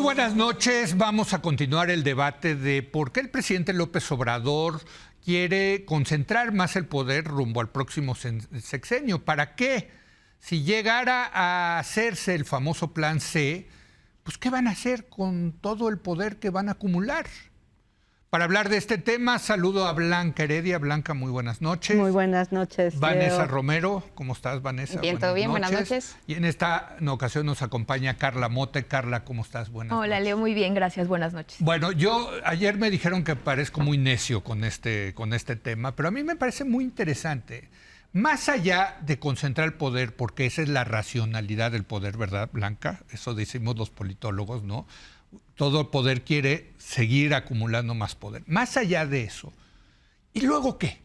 buenas noches. Vamos a continuar el debate de por qué el presidente López Obrador quiere concentrar más el poder rumbo al próximo sexenio. ¿Para qué? Si llegara a hacerse el famoso Plan C, pues ¿qué van a hacer con todo el poder que van a acumular? Para hablar de este tema, saludo a Blanca Heredia. Blanca, muy buenas noches. Muy buenas noches, Vanessa Leo. Romero, ¿cómo estás, Vanessa? Bien, todo bien, buenas noches. Y en esta ocasión nos acompaña Carla Mote. Carla, ¿cómo estás? Buenas noches. Hola, Leo, muy bien, gracias, buenas noches. Bueno, ayer me dijeron que parezco muy necio con este tema, pero a mí me parece muy interesante. Más allá de concentrar el poder, porque esa es la racionalidad del poder, ¿verdad, Blanca? Eso decimos los politólogos, ¿no? Todo el poder quiere seguir acumulando más poder. Más allá de eso, ¿y luego qué?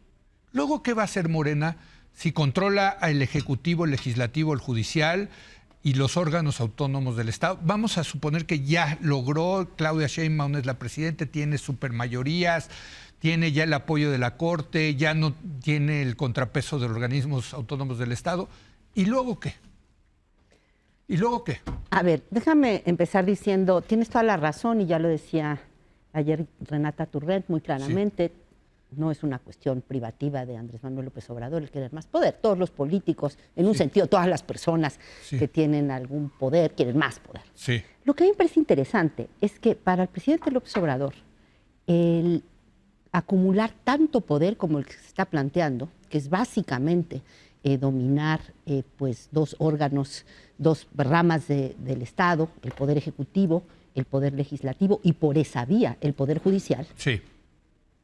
¿Luego qué va a hacer Morena si controla al Ejecutivo, el Legislativo, el Judicial y los órganos autónomos del Estado? Vamos a suponer que ya logró, Claudia Sheinbaum es la presidenta, tiene supermayorías, tiene ya el apoyo de la Corte, ya no tiene el contrapeso de los organismos autónomos del Estado. ¿Y luego qué? ¿Y luego qué? A ver, déjame empezar diciendo, tienes toda la razón y ya lo decía ayer Renata Turrent muy claramente, sí. No es una cuestión privativa de Andrés Manuel López Obrador el querer más poder. Todos los políticos, en un sentido, todas las personas que tienen algún poder quieren más poder. Sí. Lo que a mí me parece interesante es que para el presidente López Obrador, el acumular tanto poder como el que se está planteando, que es básicamente dominar pues dos órganos, dos ramas del Estado, el Poder Ejecutivo, el Poder Legislativo y por esa vía el Poder Judicial, sí.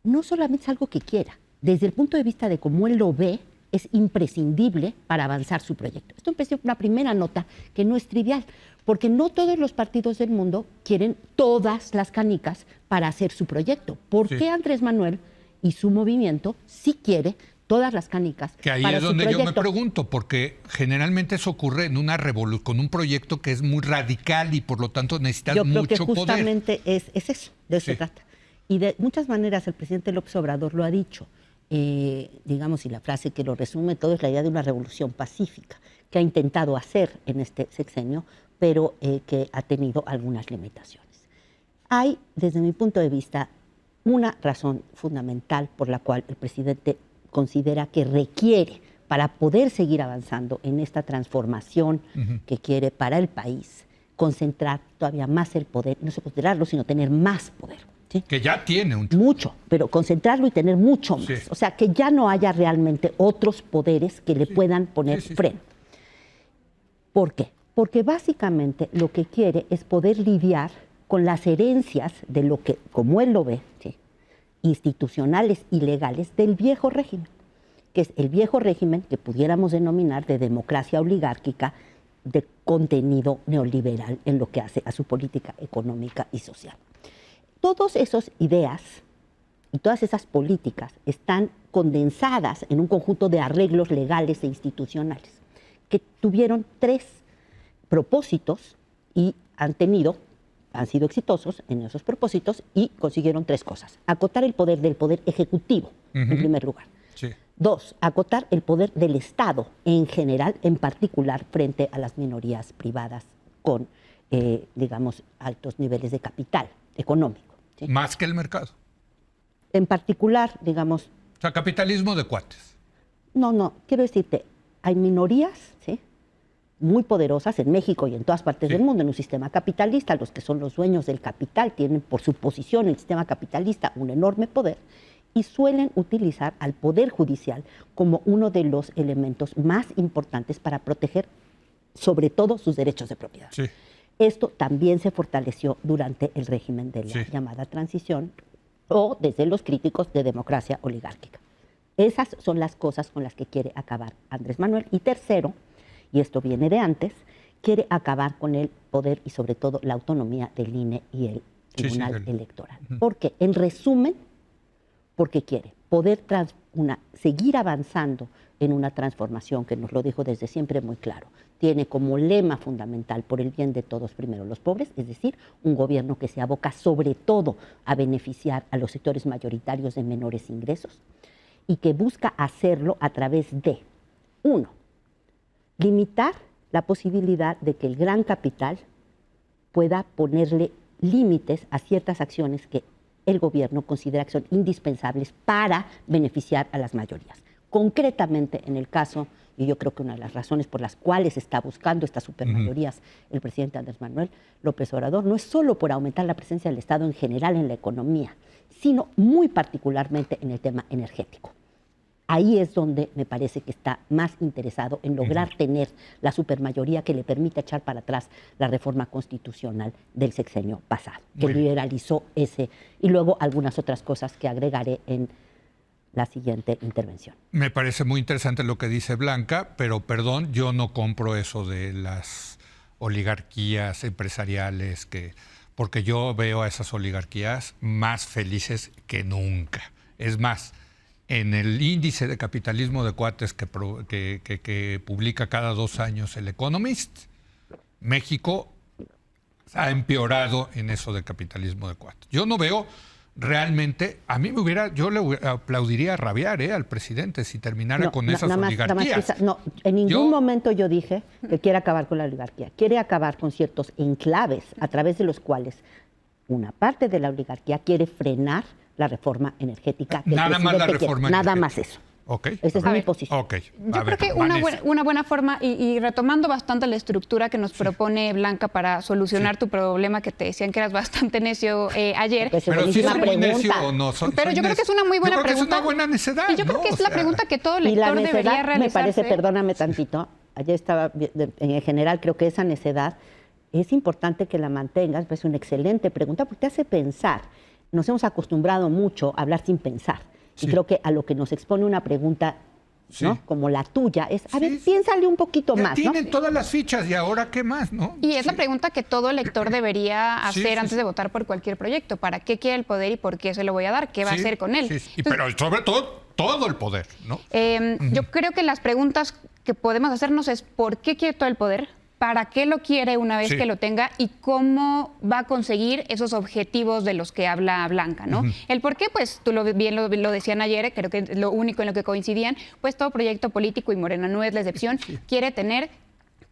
No solamente es algo que quiera, desde el punto de vista de cómo él lo ve, es imprescindible para avanzar su proyecto. Esto empezó una primera nota que no es trivial, porque no todos los partidos del mundo quieren todas las canicas para hacer su proyecto. ¿Por qué Andrés Manuel y su movimiento sí quiere todas las canicas? Que ahí es donde yo me pregunto, porque generalmente eso ocurre en una revolución, con un proyecto que es muy radical y por lo tanto necesitas mucho poder. Yo creo que justamente es eso, de eso se trata. Y de muchas maneras el presidente López Obrador lo ha dicho, digamos, y la frase que lo resume todo es la idea de una revolución pacífica, que ha intentado hacer en este sexenio, pero que ha tenido algunas limitaciones. Hay, desde mi punto de vista, una razón fundamental por la cual el presidente considera que requiere, para poder seguir avanzando en esta transformación que quiere para el país, concentrar todavía más el poder, no solo concentrarlo, sino tener más poder. ¿Sí? Que ya tiene mucho, pero concentrarlo y tener mucho más. Sí. O sea, que ya no haya realmente otros poderes que le puedan poner freno. ¿Por qué? Porque básicamente lo que quiere es poder lidiar con las herencias de lo que, como él lo ve, institucionales y legales del viejo régimen, que es el viejo régimen que pudiéramos denominar de democracia oligárquica, de contenido neoliberal en lo que hace a su política económica y social. Todas esas ideas y todas esas políticas están condensadas en un conjunto de arreglos legales e institucionales que tuvieron 3 propósitos y han sido exitosos en esos propósitos y consiguieron 3 cosas. Acotar el poder del Poder Ejecutivo, en primer lugar. Sí. 2, acotar el poder del Estado en general, en particular frente a las minorías privadas con, digamos, altos niveles de capital económico. ¿Sí? Más que el mercado. En particular, digamos... O sea, capitalismo de cuates. No, quiero decirte, hay minorías, ¿sí?, muy poderosas en México y en todas partes del mundo, en un sistema capitalista. Los que son los dueños del capital tienen por su posición en el sistema capitalista un enorme poder y suelen utilizar al Poder Judicial como uno de los elementos más importantes para proteger sobre todo sus derechos de propiedad. Sí. Esto también se fortaleció durante el régimen de la llamada transición o desde los críticos de democracia oligárquica. Esas son las cosas con las que quiere acabar Andrés Manuel. Y tercero, y esto viene de antes, quiere acabar con el poder y sobre todo la autonomía del INE y el Tribunal Electoral. ¿Por qué? En resumen, porque quiere poder seguir avanzando en una transformación que nos lo dijo desde siempre muy claro. Tiene como lema fundamental por el bien de todos, primero los pobres, es decir, un gobierno que se aboca sobre todo a beneficiar a los sectores mayoritarios de menores ingresos y que busca hacerlo a través de, 1, limitar la posibilidad de que el gran capital pueda ponerle límites a ciertas acciones que el gobierno considera que son indispensables para beneficiar a las mayorías. Concretamente, en el caso, y yo creo que una de las razones por las cuales está buscando estas supermayorías el presidente Andrés Manuel López Obrador, no es solo por aumentar la presencia del Estado en general en la economía, sino muy particularmente en el tema energético. Ahí es donde me parece que está más interesado en lograr tener la supermayoría que le permita echar para atrás la reforma constitucional del sexenio pasado, que liberalizó ese, y luego algunas otras cosas que agregaré en la siguiente intervención. Me parece muy interesante lo que dice Blanca, pero perdón, yo no compro eso de las oligarquías empresariales, porque yo veo a esas oligarquías más felices que nunca. Es más, en el índice de capitalismo de cuates que publica cada 2 años el Economist, México ha empeorado en eso de capitalismo de cuates. Yo no veo realmente, yo le aplaudiría rabiar al presidente si terminara con esas oligarquías. En ningún momento yo dije que quiere acabar con la oligarquía. Quiere acabar con ciertos enclaves a través de los cuales una parte de la oligarquía quiere frenar la reforma energética. Nada más la reforma energética. Nada más eso. Okay. Esa es mi posición. Okay. Yo creo que una buena forma, y retomando bastante la estructura que nos propone Blanca para solucionar tu problema, que te decían que eras bastante necio ayer. Pero si soy muy necio o no. Pero yo creo que es una muy buena pregunta. Es una buena necedad. Y yo creo que es la pregunta que todo lector debería realizarse. Me parece, perdóname tantito, ayer estaba, en general creo que esa necedad es importante que la mantengas, pues es una excelente pregunta porque te hace pensar. Nos hemos acostumbrado mucho a hablar sin pensar. Y creo que a lo que nos expone una pregunta, ¿no? Como la tuya, es, a ver, piénsale un poquito más, ¿no? Tienen todas las fichas y ahora qué más, ¿no? Y es la pregunta que todo lector debería hacer antes de votar por cualquier proyecto. ¿Para qué quiere el poder y por qué se lo voy a dar? ¿Qué va a hacer con él? Entonces, pero sobre todo el poder, ¿no? Yo creo que las preguntas que podemos hacernos es ¿por qué quiere todo el poder? ¿Para qué lo quiere una vez que lo tenga? Y cómo va a conseguir esos objetivos de los que habla Blanca, ¿no? El por qué, pues tú bien lo decían ayer, creo que lo único en lo que coincidían, pues todo proyecto político, y Morena no es la excepción, quiere tener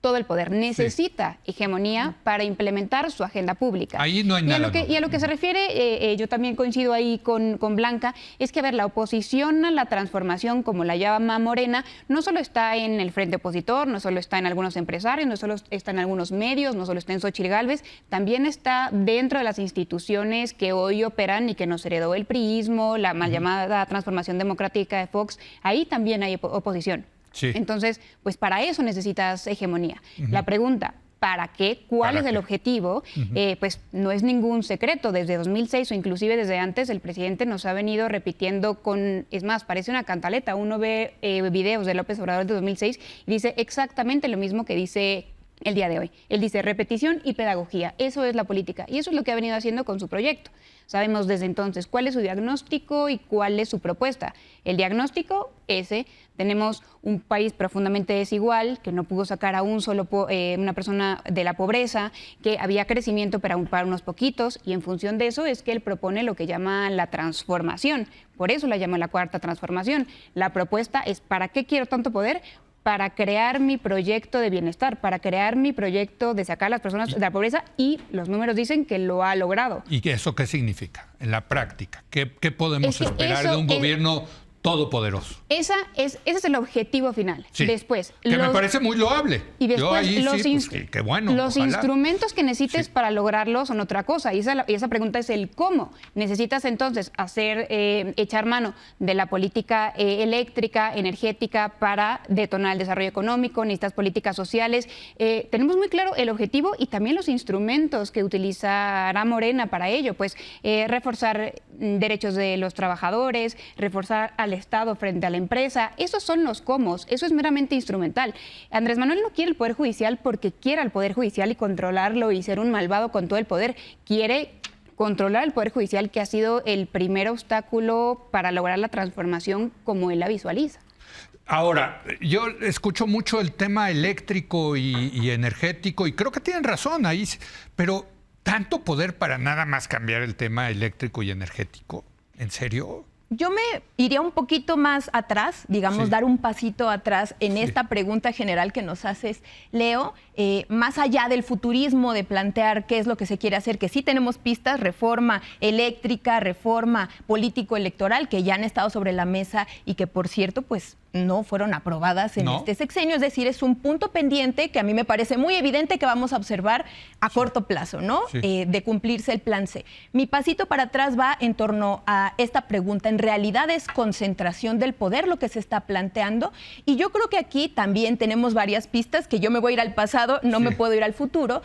todo el poder, necesita hegemonía para implementar su agenda pública. Ahí no hay nada. Y a lo que se refiere, yo también coincido ahí con Blanca, es que, a ver, la oposición a la transformación, como la llama Morena, no solo está en el frente opositor, no solo está en algunos empresarios, no solo está en algunos medios, no solo está en Xóchitl Gálvez, también está dentro de las instituciones que hoy operan y que nos heredó el priismo, la mal llamada transformación democrática de Fox. Ahí también hay oposición. Sí. Entonces, pues para eso necesitas hegemonía. La pregunta, ¿para qué? ¿Cuál es el objetivo? Pues no es ningún secreto. Desde 2006 o inclusive desde antes, el presidente nos ha venido repitiendo es más, parece una cantaleta. Uno ve videos de López Obrador de 2006 y dice exactamente lo mismo que dice el día de hoy. Él dice repetición y pedagogía. Eso es la política y eso es lo que ha venido haciendo con su proyecto. Sabemos desde entonces cuál es su diagnóstico y cuál es su propuesta. El diagnóstico, tenemos un país profundamente desigual, que no pudo sacar a una persona de la pobreza, que había crecimiento para unos poquitos, y en función de eso es que él propone lo que llama la transformación. Por eso la llama la cuarta transformación. La propuesta es, ¿para qué quiero tanto poder? Para crear mi proyecto de bienestar, para crear mi proyecto de sacar a las personas de la pobreza, y los números dicen que lo ha logrado. ¿Y eso qué significa en la práctica? ¿Qué podemos esperar de un gobierno todopoderoso? Ese es el objetivo final. Sí, después, me parece muy loable. Y después qué bueno, los instrumentos que necesites para lograrlo son otra cosa. Y esa pregunta es el cómo. Necesitas entonces echar mano de la política eléctrica, energética, para detonar el desarrollo económico. Necesitas políticas sociales. Tenemos muy claro el objetivo y también los instrumentos que utilizará Morena para ello. Pues reforzar derechos de los trabajadores, reforzar al Estado frente a la empresa. Esos son los cómo, eso es meramente instrumental. Andrés Manuel no quiere el Poder Judicial porque quiera el Poder Judicial y controlarlo y ser un malvado con todo el poder. Quiere controlar el Poder Judicial, que ha sido el primer obstáculo para lograr la transformación como él la visualiza. Ahora, yo escucho mucho el tema eléctrico y energético, y creo que tienen razón ahí, pero ¿tanto poder para nada más cambiar el tema eléctrico y energético? ¿En serio? Yo me iría un poquito más atrás, digamos, dar un pasito atrás en esta pregunta general que nos haces, Leo, más allá del futurismo, de plantear qué es lo que se quiere hacer, que sí tenemos pistas, reforma eléctrica, reforma político-electoral, que ya han estado sobre la mesa y que, por cierto, pues no fueron aprobadas en este sexenio. Es decir, es un punto pendiente que a mí me parece muy evidente que vamos a observar a corto plazo, ¿no? De cumplirse el plan C. Mi pasito para atrás va en torno a esta pregunta. En realidad es concentración del poder lo que se está planteando, y yo creo que aquí también tenemos varias pistas, que yo me voy a ir al pasado, no me puedo ir al futuro,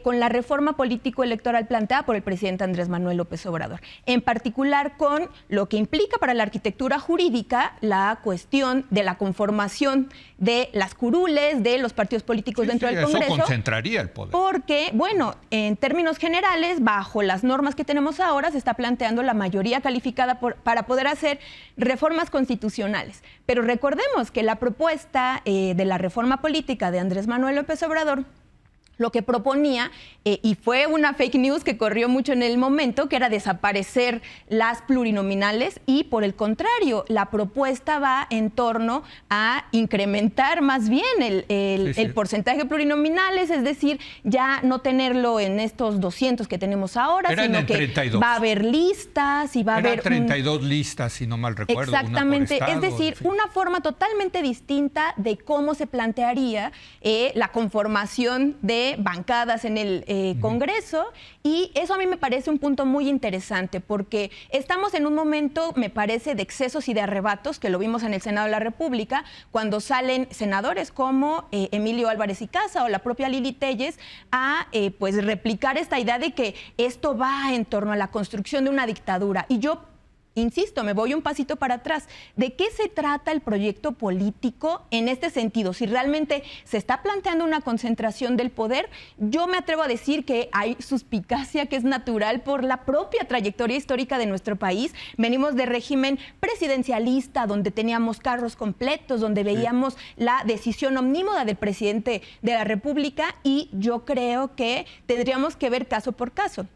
con la reforma político-electoral planteada por el presidente Andrés Manuel López Obrador. En particular con lo que implica para la arquitectura jurídica la cuestión de la conformación de las curules, de los partidos políticos dentro del Congreso. Eso concentraría el poder. Porque, bueno, en términos generales, bajo las normas que tenemos ahora, se está planteando la mayoría calificada para poder hacer reformas constitucionales. Pero recordemos que la propuesta de la reforma política de Andrés Manuel López Obrador lo que proponía, y fue una fake news que corrió mucho en el momento, que era desaparecer las plurinominales, y por el contrario, la propuesta va en torno a incrementar más bien el porcentaje de plurinominales, es decir, ya no tenerlo en estos 200 que tenemos ahora, sino que 32. Va a haber listas y va a haber 32 listas, si no mal recuerdo. Exactamente, una por estado, es decir, una forma totalmente distinta de cómo se plantearía la conformación de bancadas en el Congreso, y eso a mí me parece un punto muy interesante, porque estamos en un momento, me parece, de excesos y de arrebatos, que lo vimos en el Senado de la República, cuando salen senadores como Emilio Álvarez y Casa o la propia Lili Téllez a pues replicar esta idea de que esto va en torno a la construcción de una dictadura. Y yo insisto, me voy un pasito para atrás. ¿De qué se trata el proyecto político en este sentido? Si realmente se está planteando una concentración del poder, yo me atrevo a decir que hay suspicacia que es natural por la propia trayectoria histórica de nuestro país. Venimos de régimen presidencialista, donde teníamos carros completos, donde veíamos la decisión omnímoda del presidente de la República, y yo creo que tendríamos que ver caso por caso,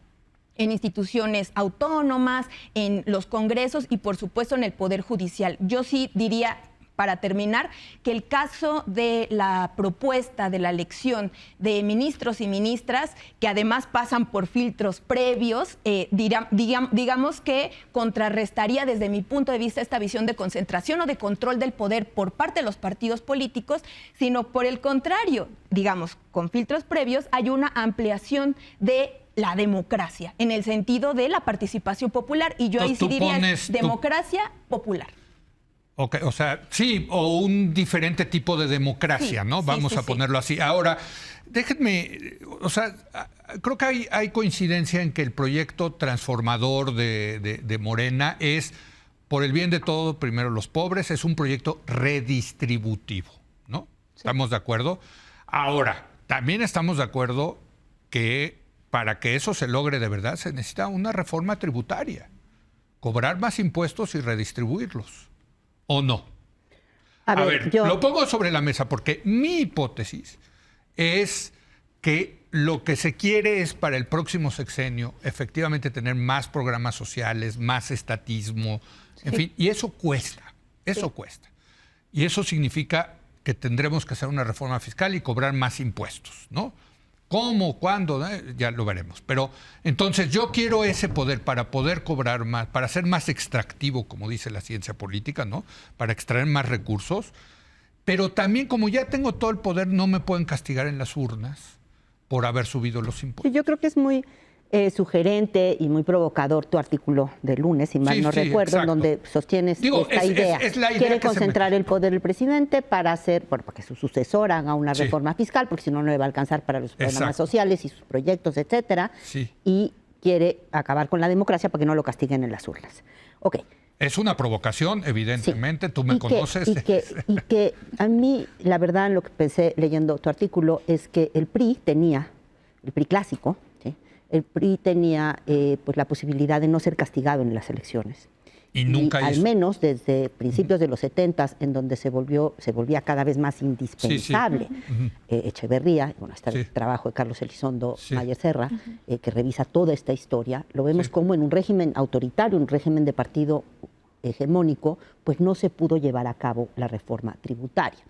en instituciones autónomas, en los congresos y, por supuesto, en el Poder Judicial. Yo sí diría, para terminar, que el caso de la propuesta de la elección de ministros y ministras, que además pasan por filtros previos, digamos que contrarrestaría desde mi punto de vista esta visión de concentración o de control del poder por parte de los partidos políticos, sino por el contrario, digamos, con filtros previos hay una ampliación de la democracia, en el sentido de la participación popular, y yo ahí sí diría democracia popular. Okay, o sea, sí, o un diferente tipo de democracia, ¿no? Vamos a ponerlo así. Ahora, déjenme, o sea, creo que hay coincidencia en que el proyecto transformador de Morena es, por el bien de todos, primero los pobres, es un proyecto redistributivo, ¿no? ¿Estamos de acuerdo? Ahora, también estamos de acuerdo que para que eso se logre de verdad se necesita una reforma tributaria, cobrar más impuestos y redistribuirlos, ¿o no? A ver, lo pongo sobre la mesa porque mi hipótesis es que lo que se quiere es para el próximo sexenio efectivamente tener más programas sociales, más estatismo, en fin, y eso cuesta, cuesta. Y eso significa que tendremos que hacer una reforma fiscal y cobrar más impuestos, ¿no? ¿Cómo? ¿Cuándo? Ya lo veremos. Pero entonces yo quiero ese poder para poder cobrar más, para ser más extractivo, como dice la ciencia política, ¿no? Para extraer más recursos. Pero también, como ya tengo todo el poder, no me pueden castigar en las urnas por haber subido los impuestos. Sí, yo creo que es muy sugerente y muy provocador tu artículo de lunes, si mal no recuerdo, exacto, en donde sostienes esta idea. Es la idea. Quiere concentrar el poder del presidente para hacer, bueno, para que su sucesor haga una reforma fiscal, porque si no, no le va a alcanzar para los programas sociales y sus proyectos, etcétera. Y quiere acabar con la democracia para que no lo castiguen en las urnas. Ok. Es una provocación, evidentemente, tú me conoces. Y que a mí, la verdad, lo que pensé leyendo tu artículo es que el PRI clásico, el PRI tenía pues la posibilidad de no ser castigado en las elecciones. Y nunca al menos desde principios de los 70, en donde se volvía cada vez más indispensable. Echeverría, bueno, está el trabajo de Carlos Elizondo Mayer Serra, que revisa toda esta historia, lo vemos como en un régimen autoritario, un régimen de partido hegemónico, pues no se pudo llevar a cabo la reforma tributaria.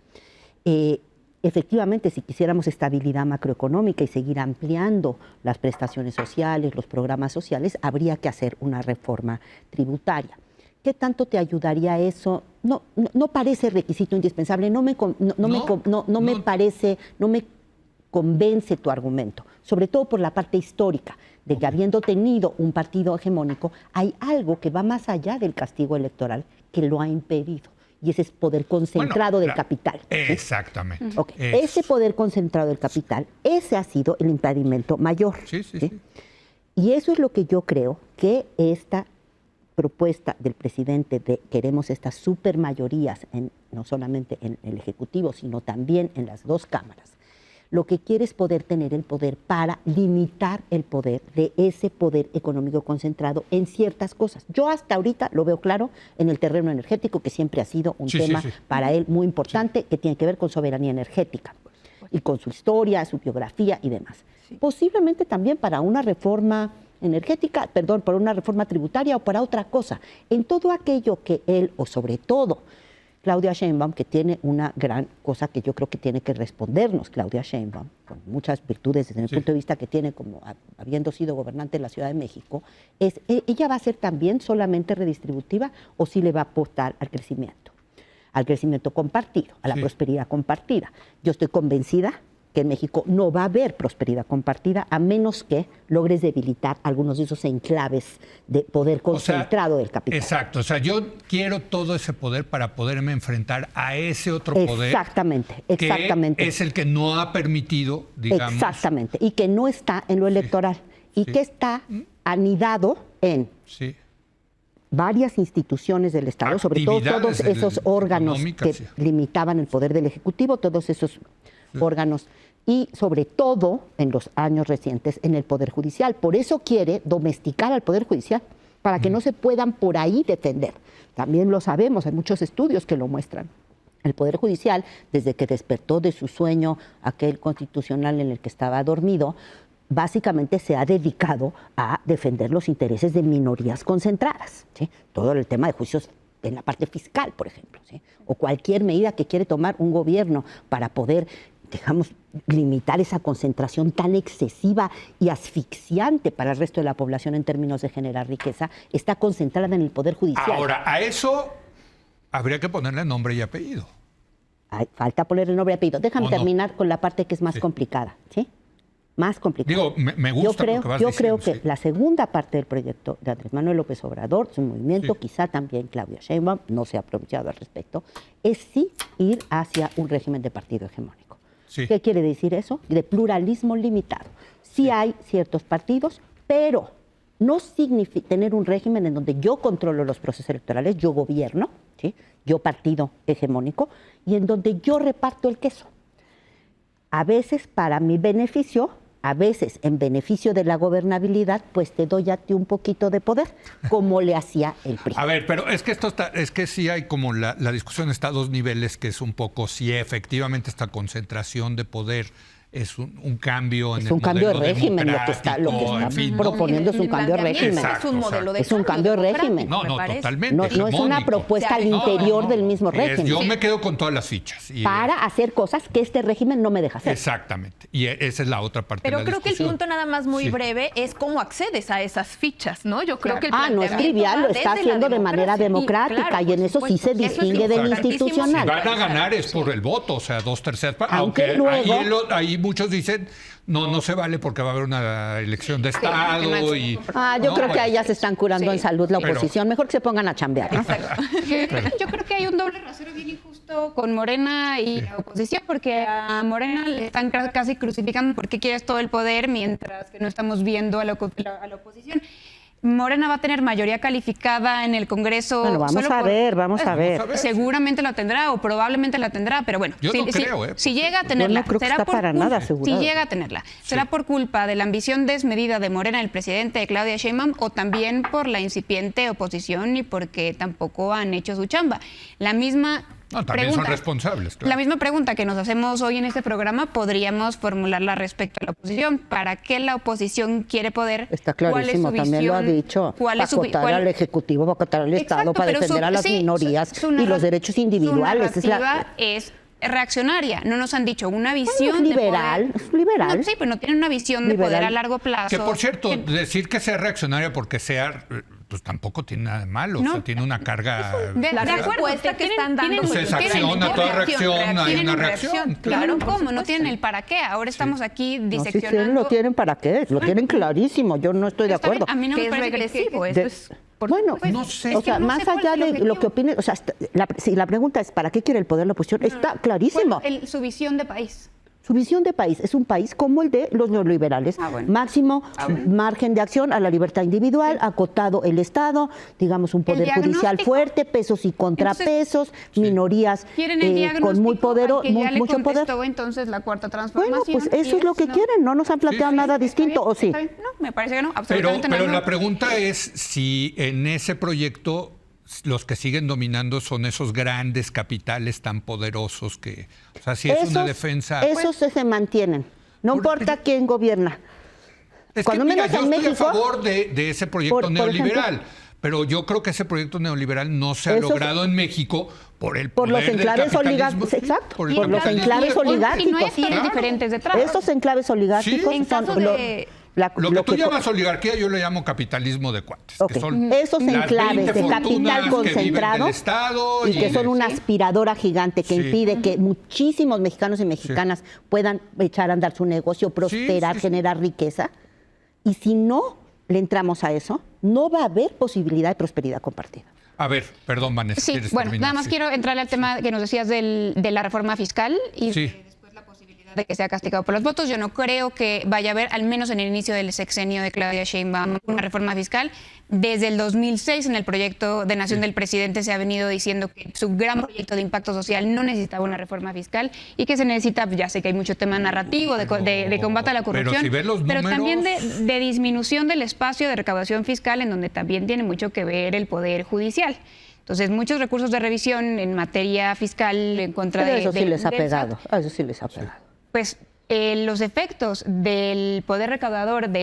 Efectivamente, si quisiéramos estabilidad macroeconómica y seguir ampliando las prestaciones sociales, los programas sociales, habría que hacer una reforma tributaria. ¿Qué tanto te ayudaría eso? No parece requisito indispensable, no me convence tu argumento, sobre todo por la parte histórica, de que habiendo tenido un partido hegemónico, hay algo que va más allá del castigo electoral que lo ha impedido. Y ese es poder concentrado del capital. ¿Sí? Exactamente. Okay. Ese poder concentrado del capital, ese ha sido el impedimento mayor. Sí. Y eso es lo que yo creo que esta propuesta del presidente de queremos estas supermayorías, no solamente en el Ejecutivo, sino también en las dos cámaras, lo que quiere es poder tener el poder para limitar el poder de ese poder económico concentrado en ciertas cosas. Yo hasta ahorita lo veo claro en el terreno energético, que siempre ha sido un tema para él muy importante, que tiene que ver con soberanía energética y con su historia, su biografía y demás. Posiblemente también para una reforma energética, para una reforma tributaria o para otra cosa. En todo aquello que él, o sobre todo Claudia Sheinbaum, que tiene una gran cosa que yo creo que tiene que respondernos Claudia Sheinbaum, con muchas virtudes desde el punto de vista que tiene como habiendo sido gobernante de la Ciudad de México, es, ¿ella va a ser también solamente redistributiva o sí le va a apostar al crecimiento compartido, a la prosperidad compartida? Yo estoy convencida que en México no va a haber prosperidad compartida a menos que logres debilitar algunos de esos enclaves de poder concentrado del capital. Exacto, yo quiero todo ese poder para poderme enfrentar a ese otro poder. Exactamente. Que es el que no ha permitido, digamos. Exactamente, y que no está en lo electoral, y que está anidado en varias instituciones del Estado, sobre todo todos esos órganos que limitaban el poder del Ejecutivo, todos esos órganos, y sobre todo en los años recientes en el Poder Judicial. Por eso quiere domesticar al Poder Judicial, para que no se puedan por ahí defender. También lo sabemos, hay muchos estudios que lo muestran. El Poder Judicial, desde que despertó de su sueño aquel constitucional en el que estaba dormido, básicamente se ha dedicado a defender los intereses de minorías concentradas, ¿sí? Todo el tema de juicios en la parte fiscal, por ejemplo, ¿sí? O cualquier medida que quiere tomar un gobierno para poder, digamos, limitar esa concentración tan excesiva y asfixiante para el resto de la población en términos de generar riqueza, está concentrada en el Poder Judicial. Ahora, a eso habría que ponerle nombre y apellido. Falta ponerle nombre y apellido. Déjame terminar con la parte que es más complicada, ¿sí? Más complicada. Digo, me gusta lo que vas diciendo. Yo creo que la segunda parte del proyecto de Andrés Manuel López Obrador, su movimiento, quizá también Claudia Sheinbaum, no se ha pronunciado al respecto, es sí ir hacia un régimen de partido hegemónico. ¿Qué quiere decir eso? De pluralismo limitado. Sí hay ciertos partidos, pero no significa tener un régimen en donde yo controlo los procesos electorales, yo gobierno, ¿sí? Yo partido hegemónico, y en donde yo reparto el queso. A veces para mi beneficio, a veces en beneficio de la gobernabilidad, pues te doy a ti un poquito de poder, como le hacía el PRI. A ver, pero es que es que sí hay como la discusión está a dos niveles, que es un poco si efectivamente esta concentración de poder es un cambio en el modelo democrático. Es un cambio de régimen, lo que está proponiendo es un cambio de régimen. Es un modelo de es un cambio de régimen. No, totalmente. No es una propuesta al interior del mismo régimen. Yo me quedo con todas las fichas. Para hacer cosas que este régimen no me deja hacer. Exactamente. Y esa es la otra parte de la discusión. Pero creo que el punto nada más muy breve es cómo accedes a esas fichas, ¿no? Yo creo que el no es trivial, lo está haciendo de manera democrática y en eso sí se distingue del institucional. Si van a ganar es por el voto, o sea, 2/3 partes. Aunque luego ahí muchos dicen no se vale porque va a haber una elección de Estado. Yo creo que ahí ya se están curando en salud la oposición. Mejor que se pongan a chambear, ¿no? Yo creo que hay un doble rasero bien injusto con Morena y la oposición, porque a Morena le están casi crucificando porque quieres todo el poder, mientras que no estamos viendo a la oposición. Morena va a tener mayoría calificada en el Congreso. Bueno, vamos a ver. Seguramente la tendrá o probablemente la tendrá, pero bueno, si llega a tenerla, será por culpa de la ambición desmedida de Morena, el presidente de Claudia Sheinbaum, o también por la incipiente oposición y porque tampoco han hecho su chamba. La misma No, también son responsables. Claro. La misma pregunta que nos hacemos hoy en este programa podríamos formularla respecto a la oposición. ¿Para qué la oposición quiere poder? Está clarísimo, también lo ha dicho. Para acotar al Ejecutivo, para acotar al Estado, para defender a las minorías y los derechos individuales. Su narrativa es reaccionaria. No nos han dicho una visión liberal, de poder. Es liberal. No, sí, pero no tienen una visión de poder a largo plazo. Que por cierto, decir que sea reaccionaria porque sea, pues tampoco tiene nada de malo. No, o sea, tiene una carga. La respuesta que están dando. Pues es acción, a toda reacción hay una reacción. Claro, ¿cómo? No tienen el para qué. Ahora estamos aquí diseccionando. No, si lo tienen para qué, lo tienen clarísimo. Yo no estoy de acuerdo. A mí no me es parece regresivo. que esto es bueno, no sé. O sea, más allá de lo que opine, o sea, si la pregunta es ¿para qué quiere el poder la oposición? Está clarísimo. Su visión de país. Su visión de país es un país como el de los neoliberales. Máximo margen de acción a la libertad individual, acotado el Estado, digamos un poder judicial fuerte, pesos y contrapesos, minorías con mucho poder. Entonces la cuarta transformación. Bueno, pues eso es lo que quieren, no nos han planteado nada distinto, ¿o sí? No, me parece que no, absolutamente pero no. la pregunta es si en ese proyecto los que siguen dominando son esos grandes capitales tan poderosos que, o sea, si es una defensa. Esos se mantienen, no importa quién gobierna. Es Cuando que, mira, menos yo en estoy México, a favor de ese proyecto neoliberal, ejemplo, pero yo creo que ese proyecto neoliberal no se ha logrado en México por el poder los enclaves del oligárquicos. Exacto, por los enclaves Y no oligárquicos. hay actores diferentes detrás. Esos enclaves oligárquicos En caso de lo que tú llamas oligarquía, yo lo llamo capitalismo de cuates. Okay. Que son esos enclaves de capital concentrado Estado y que son una aspiradora gigante que impide que muchísimos mexicanos y mexicanas puedan echar a andar su negocio, prosperar, generar riqueza. Y si no le entramos a eso, no va a haber posibilidad de prosperidad compartida. A ver, perdón, Vanessa. Sí, bueno, nada más quiero entrarle al tema que nos decías de la reforma fiscal y después la posibilidad de que sea castigado por los votos. Yo no creo que vaya a haber, al menos en el inicio del sexenio de Claudia Sheinbaum, una reforma fiscal. Desde el 2006, en el proyecto de Nación del presidente, se ha venido diciendo que su gran proyecto de impacto social no necesitaba una reforma fiscal y que se necesita, ya sé que hay mucho tema narrativo de combate a la corrupción, pero también de disminución del espacio de recaudación fiscal, en donde también tiene mucho que ver el Poder Judicial. Entonces, muchos recursos de revisión en materia fiscal en contra de... Eso sí les ha pegado, eso sí les ha pegado. Pues los efectos del poder recaudador en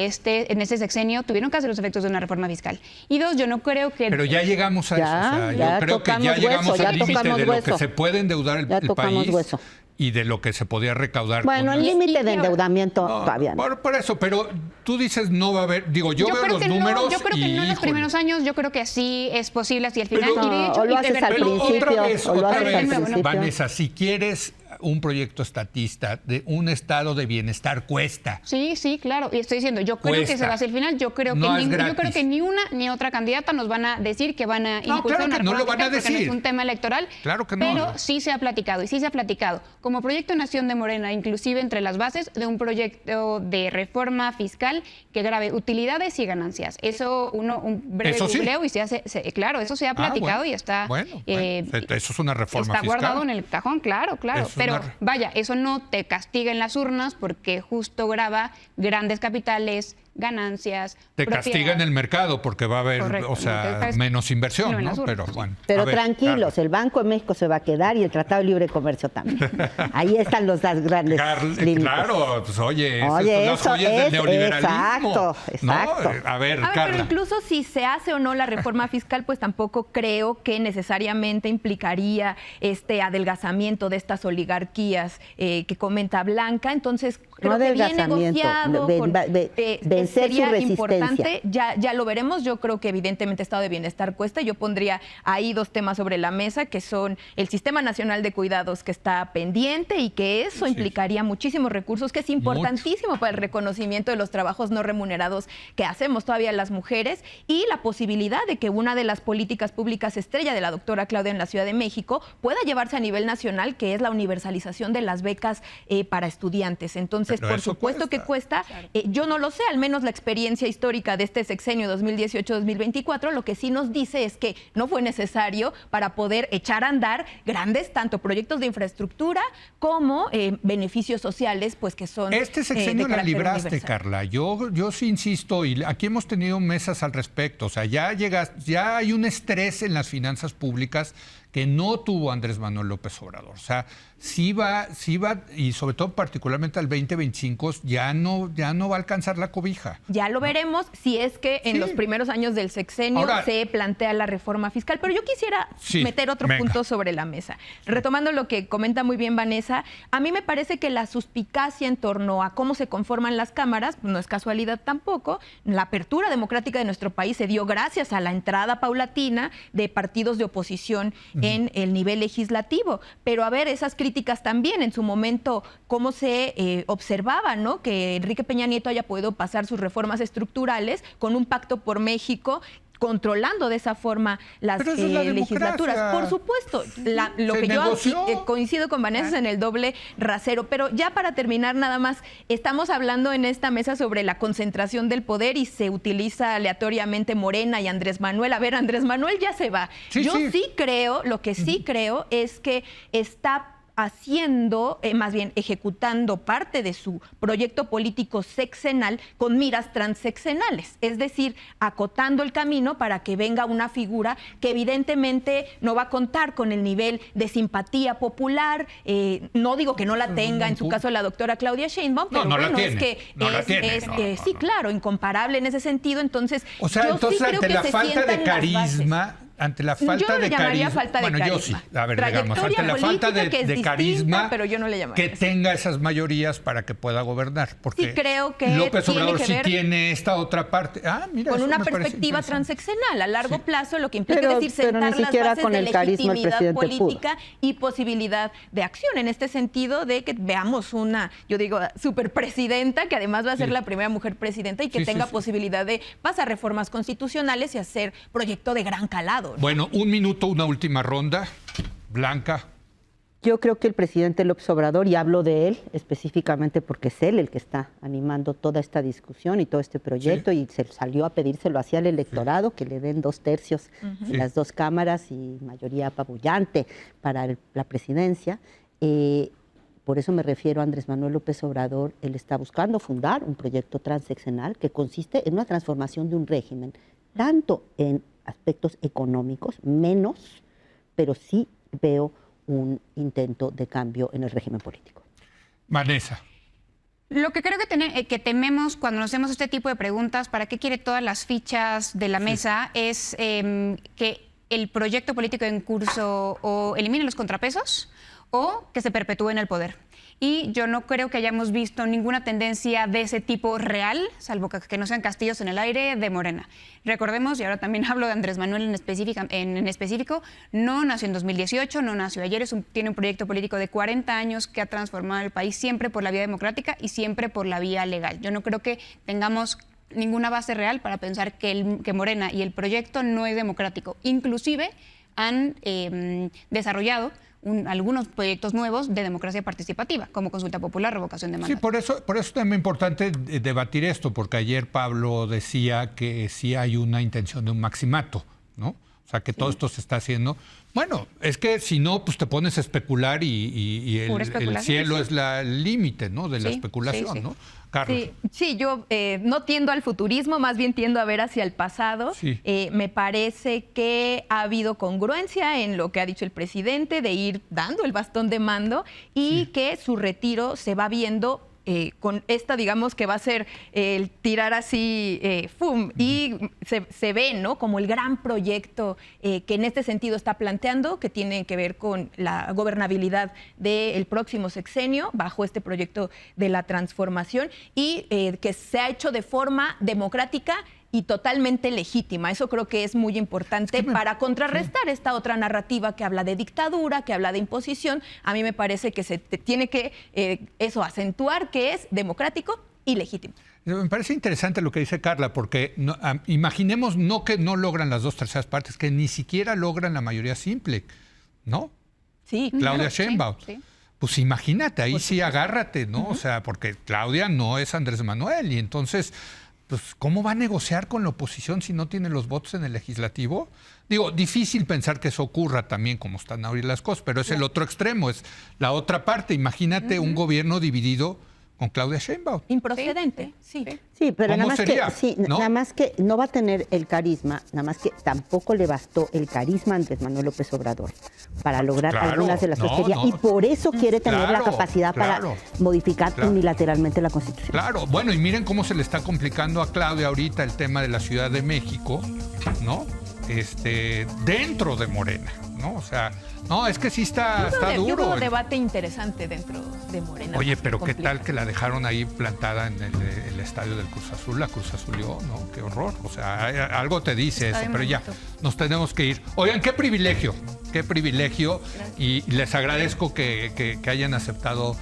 este sexenio tuvieron casi los efectos de una reforma fiscal. Y dos, yo no creo que... Pero ya llegamos a eso. O sea, yo creo que ya llegamos al límite de lo que se puede endeudar el país y de lo que se podía recaudar. Bueno, el límite de endeudamiento todavía no. Por eso, pero tú dices no va a haber... Digo, yo veo los números yo creo que no en los primeros años, yo creo que así es posible, así al final. Pero, y de hecho, o lo haces al principio, Vanessa, si quieres un proyecto estatista de un estado de bienestar cuesta. Sí, sí, claro. Y estoy diciendo, yo creo que se va hacia el final. Yo creo que ni una ni otra candidata nos van a decir que van a impulsar una reforma no lo van a decir. Porque no es un tema electoral. Claro que no. Pero sí se ha platicado, y sí se ha platicado como proyecto de Nación de Morena, inclusive entre las bases de un proyecto de reforma fiscal que grave utilidades y ganancias. Eso un breve googleo y se hace, claro, eso se ha platicado y está... Bueno, eso es una reforma está fiscal. guardado en el cajón, claro. Pero vaya, eso no te castiga en las urnas porque justo grava grandes capitales, ganancias. Te castiga en el mercado porque va a haber, menos inversión, ¿no? Pero bueno. Pero tranquilos, el Banco de México se va a quedar y el Tratado de Libre Comercio también. Ahí están los dos grandes límites. Claro, pues oye, son las joyas del neoliberalismo. Exacto. ¿No? A ver, Carla. Pero incluso si se hace o no la reforma fiscal, pues tampoco creo que necesariamente implicaría este adelgazamiento de estas oligarquías que comenta Blanca. Entonces, creo que bien negociado, vencer su resistencia. Importante, ya lo veremos. Yo creo que evidentemente estado de bienestar cuesta. Yo pondría ahí dos temas sobre la mesa, que son el Sistema Nacional de Cuidados, que está pendiente y que eso implicaría muchísimos recursos, que es importantísimo para el reconocimiento de los trabajos no remunerados que hacemos todavía las mujeres, y la posibilidad de que una de las políticas públicas estrella de la doctora Claudia en la Ciudad de México pueda llevarse a nivel nacional, que es la universalización de las becas para estudiantes. Entonces, por supuesto que cuesta. Yo no lo sé, al menos la experiencia histórica de este sexenio 2018-2024, lo que sí nos dice es que no fue necesario para poder echar a andar grandes tanto proyectos de infraestructura como beneficios sociales, pues que son este sexenio la libraste, universal. Carla. Yo sí insisto, y aquí hemos tenido mesas al respecto. O sea, ya hay un estrés en las finanzas públicas que no tuvo Andrés Manuel López Obrador. O sea, sí va, y sobre todo particularmente al 2025, ya no va a alcanzar la cobija. Ya lo veremos si es que en los primeros años del sexenio Ahora, se plantea la reforma fiscal. Pero yo quisiera meter otro punto sobre la mesa. Retomando lo que comenta muy bien Vanessa, a mí me parece que la suspicacia en torno a cómo se conforman las cámaras, no es casualidad tampoco. La apertura democrática de nuestro país se dio gracias a la entrada paulatina de partidos de oposición en el nivel legislativo. Pero a ver, esas críticas también en su momento, cómo se observaba, ¿no? Que Enrique Peña Nieto haya podido pasar sus reformas estructurales con un pacto por México, controlando de esa forma las legislaturas. Por supuesto, lo que yo coincido con Vanessa es en el doble rasero. Pero ya para terminar, nada más, estamos hablando en esta mesa sobre la concentración del poder y se utiliza aleatoriamente Morena y Andrés Manuel. A ver, Andrés Manuel ya se va. Yo sí creo, lo que sí creo es que está haciendo, más bien ejecutando parte de su proyecto político sexenal con miras transexenales, es decir, acotando el camino para que venga una figura que evidentemente no va a contar con el nivel de simpatía popular, no digo que no la tenga, en su caso la doctora Claudia Sheinbaum, pero bueno, es que sí, claro, incomparable en ese sentido, entonces o sea, entonces sí creo ante que la se falta de sientan carisma, ante la falta de carisma, falta de carisma. Yo sí, a ver, digamos, ante la falta de carisma, pero yo no le llamaría que tenga esas mayorías para que pueda gobernar, porque sí creo que López Obrador sí tiene esta otra parte, mira, con una perspectiva transeccional a largo plazo, lo que implica es decir, sentar las bases con de el carisma legitimidad política y posibilidad de acción, en este sentido de que veamos una, yo digo, superpresidenta, que además va a ser la primera mujer presidenta y que tenga posibilidad de pasar reformas constitucionales y hacer proyecto de gran calado, ¿no? Bueno, un minuto, una última ronda. Blanca. Yo creo que el presidente López Obrador, y hablo de él específicamente porque es él el que está animando toda esta discusión y todo este proyecto, y se salió a pedírselo hacia el electorado, que le den 2/3 en las dos cámaras y mayoría apabullante para la presidencia. Por eso me refiero a Andrés Manuel López Obrador. Él está buscando fundar un proyecto transeccional que consiste en una transformación de un régimen, tanto en aspectos económicos, menos, pero sí veo un intento de cambio en el régimen político. Vanessa. Lo que creo que tememos cuando nos hacemos este tipo de preguntas, ¿para qué quiere todas las fichas de la mesa? Es que el proyecto político en curso o elimine los contrapesos o que se perpetúe en el poder. Y yo no creo que hayamos visto ninguna tendencia de ese tipo real, salvo que no sean castillos en el aire de Morena. Recordemos, y ahora también hablo de Andrés Manuel en específico, no nació en 2018, no nació ayer, tiene un proyecto político de 40 años que ha transformado el país siempre por la vía democrática y siempre por la vía legal. Yo no creo que tengamos ninguna base real para pensar que Morena y el proyecto no es democrático. Inclusive han desarrollado algunos proyectos nuevos de democracia participativa, como consulta popular, revocación de mandato. Sí, por eso es también importante debatir esto, porque ayer Pablo decía que sí hay una intención de un maximato, ¿no? O sea, que todo esto se está haciendo. Bueno, es que si no, pues te pones a especular y el cielo es el límite, ¿no? De la especulación, ¿no? Carlos. Sí, yo no tiendo al futurismo, más bien tiendo a ver hacia el pasado. Me parece que ha habido congruencia en lo que ha dicho el presidente de ir dando el bastón de mando y que su retiro se va viendo con esta, digamos, que va a ser el tirar así, ¡fum! Y se ve, ¿no? Como el gran proyecto que en este sentido está planteando, que tiene que ver con la gobernabilidad del próximo sexenio, bajo este proyecto de la transformación, y que se ha hecho de forma democrática y totalmente legítima. Eso creo que es muy importante para contrarrestar esta otra narrativa que habla de dictadura, que habla de imposición. A mí me parece que se tiene que acentuar que es democrático y legítimo. Me parece interesante lo que dice Carla, porque imaginemos que no logran las 2/3 partes, que ni siquiera logran la mayoría simple, ¿no? Sí. Claudia Sheinbaum. Sí. Pues imagínate, ahí sí agárrate, ¿no? O sea, porque Claudia no es Andrés Manuel y entonces, pues, ¿cómo va a negociar con la oposición si no tiene los votos en el legislativo? Digo, difícil pensar que eso ocurra también como están ahorita las cosas, pero es el otro extremo, es la otra parte. Imagínate un gobierno dividido con Claudia Sheinbaum. Improcedente, sí. Sí, pero ¿Cómo nada más sería? que sí, ¿No? nada más que no va a tener el carisma, nada más que tampoco le bastó el carisma a Andrés Manuel López Obrador para lograr Claro, algunas de las cosas que quería, no. y por eso quiere tener la Claro, capacidad claro, para modificar claro. unilateralmente la Constitución. Claro, bueno, y miren cómo se le está complicando a Claudia ahorita el tema de la Ciudad de México, ¿no? Dentro de Morena, ¿no? O sea, no, es que sí está Yo duro. veo debate interesante dentro de Morena. Oye, pero qué Complicado. tal que la dejaron ahí plantada en el estadio del Cruz Azul, la Cruz Azulió, ¿no? Qué horror. O sea, algo te dice eso, Está pero ya, bonito. nos tenemos que ir. Oigan, qué privilegio, y les agradezco que hayan aceptado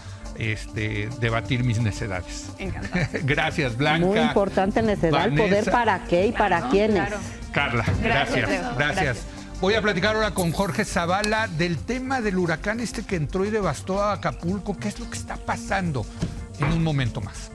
debatir mis necedades. Encantada. Gracias, Blanca. Muy importante necesitar el poder Vanessa. para qué y para Claro, quiénes. claro. Carla, Gracias, gracias. Leo. Gracias. Gracias. Voy a platicar ahora con Jorge Zavala del tema del huracán que entró y devastó a Acapulco. ¿Qué es lo que está pasando? En un momento más.